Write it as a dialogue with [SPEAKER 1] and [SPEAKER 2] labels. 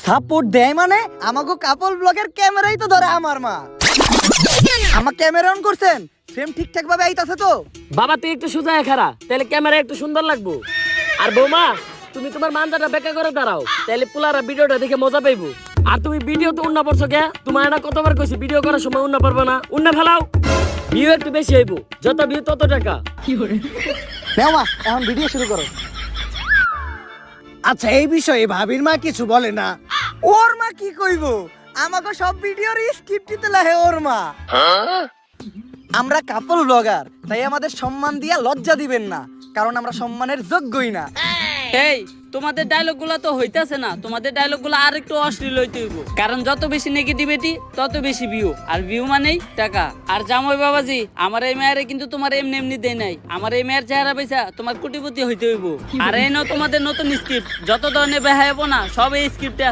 [SPEAKER 1] Support দেয় মানে আমাকে কাপল ব্লগের ক্যামেরাই তো ধরে আমার মা। আমার ক্যামেরা অন করছেন, ফ্রেম ঠিকঠাক ভাবে আইতাছে তো?
[SPEAKER 2] বাবা তুই একটু সোজা খারা, তাহলে ক্যামেরা একটু সুন্দর লাগবো। আর বৌমা তুমি তোমার মানজাটা বেঁকা করে দাঁড়াও, তাহলে পুলারা ভিডিওটা দেখে মজা পাইবো। আর তুমি ভিডিও তো উন্না পড়ছো কে? তোমার এটা কতবার কইছি ভিডিও করার সময় উন্না পারবে না, উন্না ফেলাও। ভিউ একটু বেশি হইব, যত ভিউ তত টাকা।
[SPEAKER 1] নাও মা, এখন ভিডিও শুরু করো। আচ্ছা, এই বিষয়ে ভাবির মা কিছু বলে না? ওর মা কি কইব? আমাকে সব ভিডিওর স্ক্রিপ্ট দিতে লাগে ওর মা। আমরা কাপল ব্লগার, তাই আমাদের সম্মান দিয়া লজ্জা দিবেন না, কারণ আমরা সম্মানের যোগ্যই না।
[SPEAKER 3] এই তোমাদের ডায়লগ গুলা তো হইতাছে না, তোমাদের ডায়লগ গুলা আর একটু অশ্লীল হইতে হইব, কারণ যত বেশি নেগেটিভিটি তত বেশি ভিউ, আর ভিউ মানেই টাকা। আর জামাই বাবাজি, আমার এই মেয়েরে কিন্তু তোমার এমনি এমনি দেয় নাই, আমার এই মেয়ের চেহারা পয়সা তোমার কোটিপতি হইতে হইব। আর এই নাও তোমাদের নতুন স্ক্রিপ্ট, যত ধরনের বেহায়াবো না সব এই স্ক্রিপ্টে আছে।